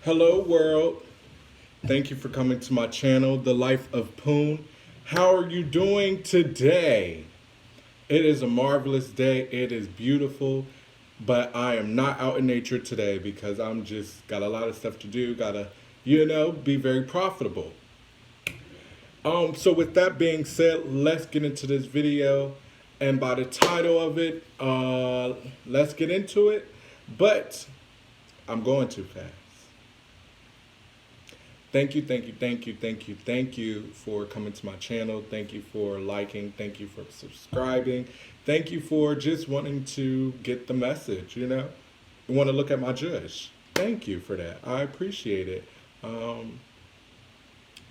Hello world. Thank you for coming to my channel, The Life of Poon. How are you doing today? It is a marvelous day. It is beautiful, but I am not out in nature today because I'm just got a lot of stuff to do. Gotta, be very profitable. So with that being said, let's get into this video. And by the title of it, let's get into it. But I'm going too fast. Thank you for coming to my channel. Thank you for liking. Thank you for subscribing. Thank you for just wanting to get the message, You want to look at my judge. Thank you for that. I appreciate it.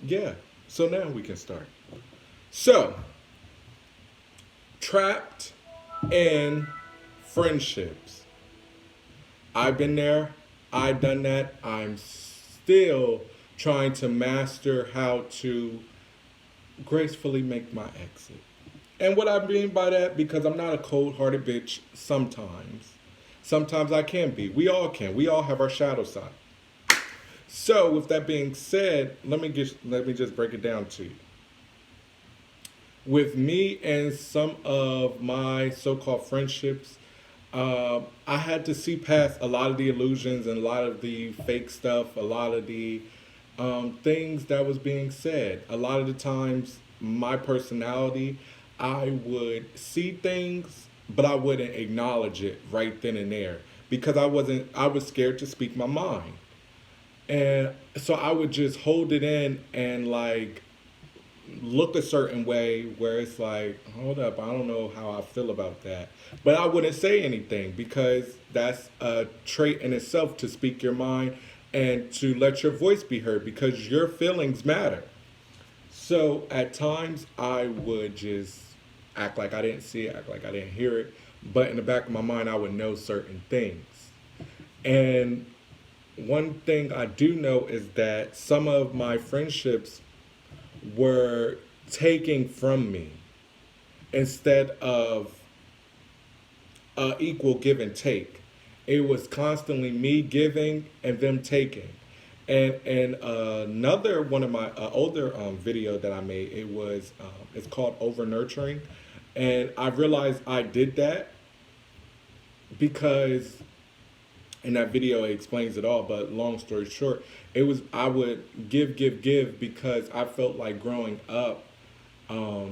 Yeah, so now we can start. So, trapped in friendships. I've been there. I've done that. I'm still trying to master how to gracefully make my exit. And what I mean by that, because I'm not a cold-hearted bitch sometimes. Sometimes I can be. We all can. We all have our shadow side. So, with that being said, let me just break it down to you. With me and some of my so-called friendships, I had to see past a lot of the illusions and a lot of the fake stuff, a lot of the things that was being said. A lot of the times, my personality, I would see things, but I wouldn't acknowledge it right then and there because I was scared to speak my mind. And so I would just hold it in and like look a certain way where it's like, hold up, I don't know how I feel about that. But I wouldn't say anything because that's a trait in itself to speak your mind and to let your voice be heard because your feelings matter. So at times I would just act like I didn't see it, act like I didn't hear it. But in the back of my mind, I would know certain things. And one thing I do know is that some of my friendships were taking from me instead of equal give and take. It was constantly me giving and them taking. And another one of my older video that I made, it's called Over Nurturing, and I realized I did that because in that video it explains it all, but long story short, I would give because I felt like growing up, a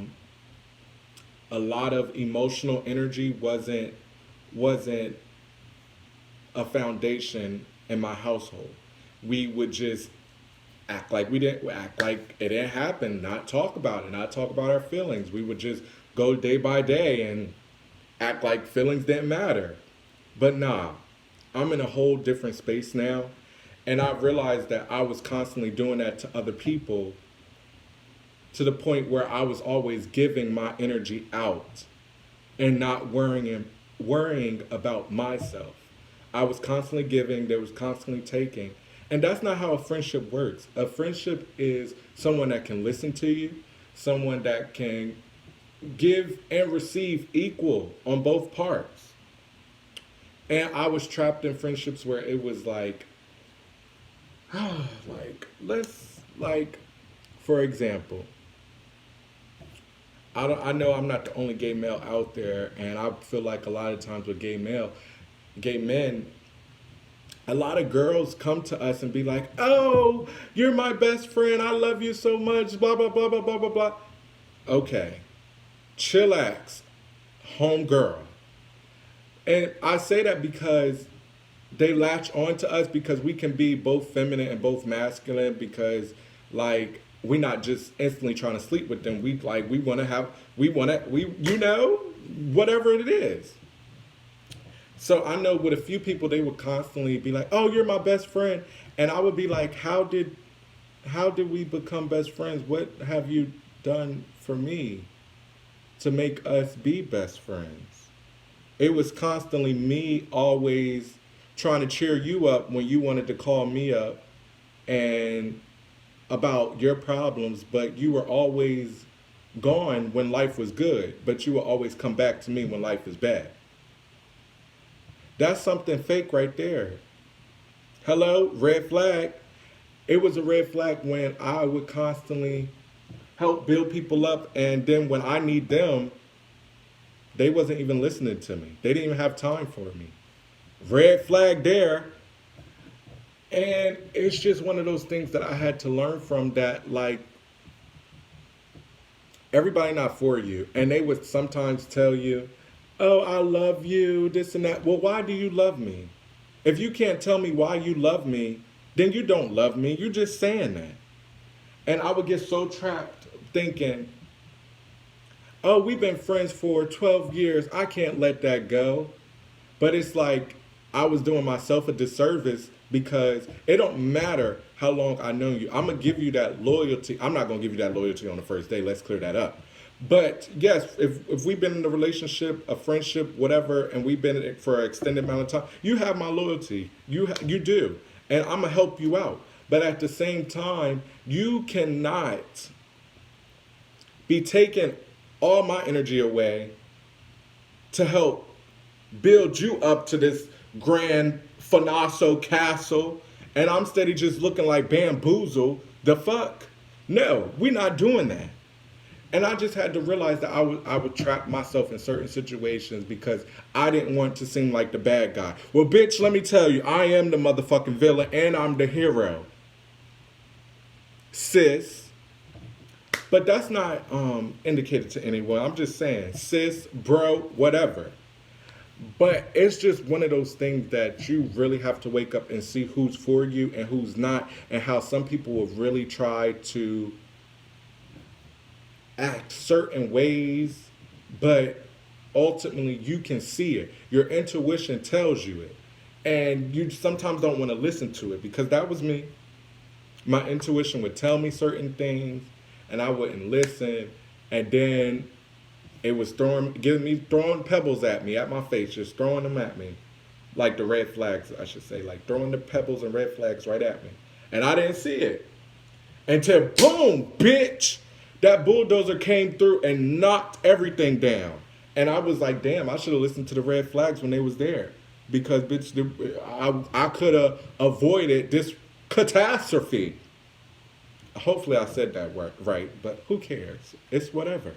lot of emotional energy wasn't a foundation in my household. We would just act like it didn't happen, not talk about it, not talk about our feelings. We would just go day by day and act like feelings didn't matter. But nah, I'm in a whole different space now. And I realized that I was constantly doing that to other people to the point where I was always giving my energy out and not worrying about myself. I was constantly giving, there was constantly taking. And that's not how a friendship works. A friendship is someone that can listen to you, someone that can give and receive equal on both parts. And I was trapped in friendships where it was like, for example, I know I'm not the only gay male out there, and I feel like a lot of times with gay men, a lot of girls come to us and be like, "Oh, you're my best friend. I love you so much." Blah blah blah blah blah blah blah. Okay, chillax, home girl. And I say that because they latch on to us because we can be both feminine and both masculine because like we're not just instantly trying to sleep with them. We want to have whatever it is. So I know with a few people they would constantly be like, "Oh, you're my best friend," and I would be like, "How did we become best friends? What have you done for me to make us be best friends?" It was constantly me always trying to cheer you up when you wanted to call me up and about your problems, but you were always gone when life was good, but you will always come back to me when life is bad. That's something fake right there. Hello, red flag. It was a red flag when I would constantly help build people up, and then when I need them, they wasn't even listening to me. They didn't even have time for me. Red flag there. And it's just one of those things that I had to learn from, that like everybody not for you. And they would sometimes tell you, "Oh, I love you, this and that." Well, why do you love me? If you can't tell me why you love me, then you don't love me. You're just saying that. And I would get so trapped thinking, "Oh, we've been friends for 12 years. I can't let that go." But it's like I was doing myself a disservice, because it don't matter how long I know you. I'm gonna give you that loyalty. I'm not gonna give you that loyalty on the first day. Let's clear that up. But yes, if we've been in a relationship, a friendship, whatever, and we've been in it for an extended amount of time, you have my loyalty. You do, and I'm gonna help you out. But at the same time, you cannot be taking all my energy away to help build you up to this grand Fanasso castle, and I'm steady just looking like bamboozle. The fuck? No, we're not doing that. And I just had to realize that I would trap myself in certain situations because I didn't want to seem like the bad guy. Well, bitch, let me tell you, I am the motherfucking villain and I'm the hero, sis. But that's not indicated to anyone. I'm just saying, sis, bro, whatever. But it's just one of those things that you really have to wake up and see who's for you and who's not, and how some people will really try to act certain ways, but ultimately you can see it. Your intuition tells you it. And you sometimes don't want to listen to it, because that was me. My intuition would tell me certain things and I wouldn't listen. And then it was throwing pebbles at me, at my face, just throwing them at me. Like the red flags, I should say. Like throwing the pebbles and red flags right at me. And I didn't see it. Until boom, bitch, that bulldozer came through and knocked everything down. And I was like, damn, I should have listened to the red flags when they was there. Because, bitch, I could have avoided this catastrophe. Hopefully I said that right, but who cares? It's whatever.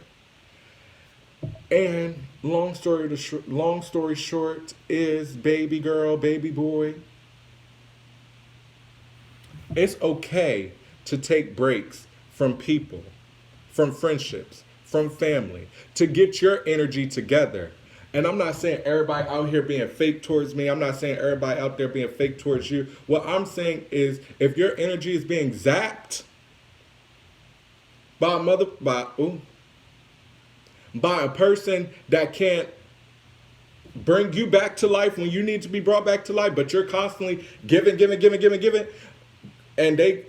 And long story short is, baby girl, baby boy, it's okay to take breaks from people, from friendships, from family, to get your energy together. And I'm not saying everybody out here being fake towards me. I'm not saying everybody out there being fake towards you. What I'm saying is, if your energy is being zapped by a person that can't bring you back to life when you need to be brought back to life, but you're constantly giving, and they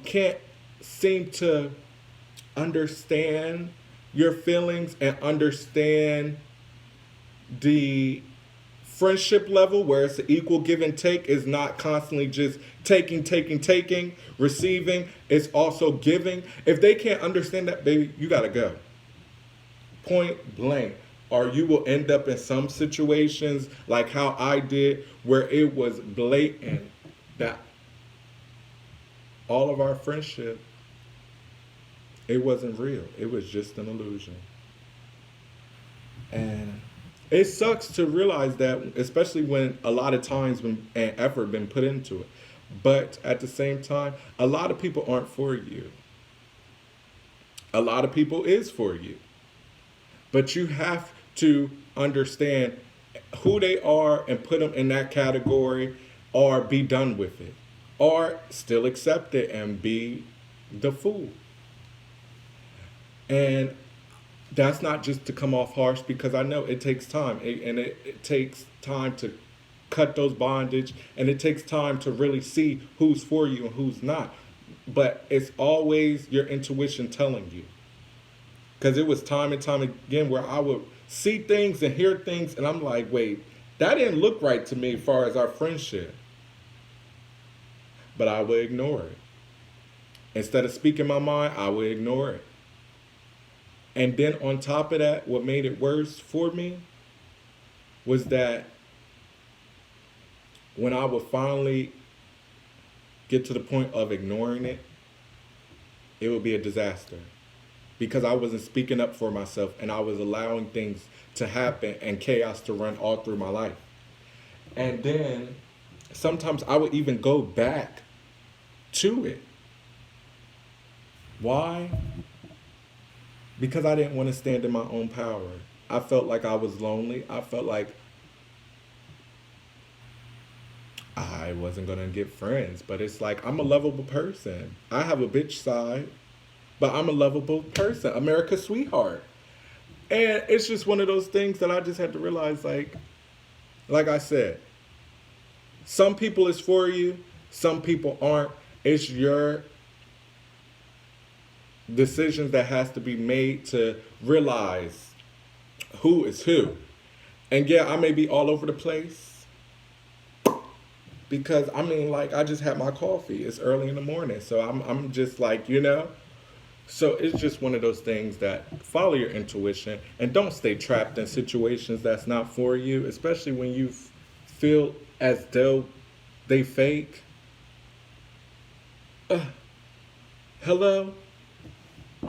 can't seem to understand your feelings and understand the friendship level, where it's an equal give and take, is not constantly just taking, receiving. It's also giving. If they can't understand that, baby, you gotta go. Point blank. Or you will end up in some situations like how I did, where it was blatant that all of our friendship, it wasn't real. It was just an illusion. And it sucks to realize that, especially when a lot of times and effort been put into it. But at the same time, a lot of people aren't for you. A lot of people is for you. But you have to understand who they are and put them in that category, or be done with it, or still accept it and be the fool. And that's not just to come off harsh, because I know it takes time, it takes time to cut those bondage, and it takes time to really see who's for you and who's not. But it's always your intuition telling you. Because it was time and time again where I would see things and hear things, and I'm like, wait, that didn't look right to me as far as our friendship. But I would ignore it. Instead of speaking my mind, I would ignore it. And then on top of that, what made it worse for me was that when I would finally get to the point of ignoring it, it would be a disaster because I wasn't speaking up for myself and I was allowing things to happen and chaos to run all through my life. And then sometimes I would even go back to it. Why? Because I didn't want to stand in my own power. I felt like I was lonely. I felt like I wasn't going to get friends. But it's like I'm a lovable person. I have a bitch side, but I'm a lovable person. America's sweetheart. And it's just one of those things that I just had to realize like I said, some people is for you, some people aren't. It's your decisions that has to be made to realize who is who. And yeah, I may be all over the place because I mean like I just had my coffee. It's early in the morning. So I'm just like, So it's just one of those things that follow your intuition and don't stay trapped in situations that's not for you, especially when you feel as though they fake. Hello?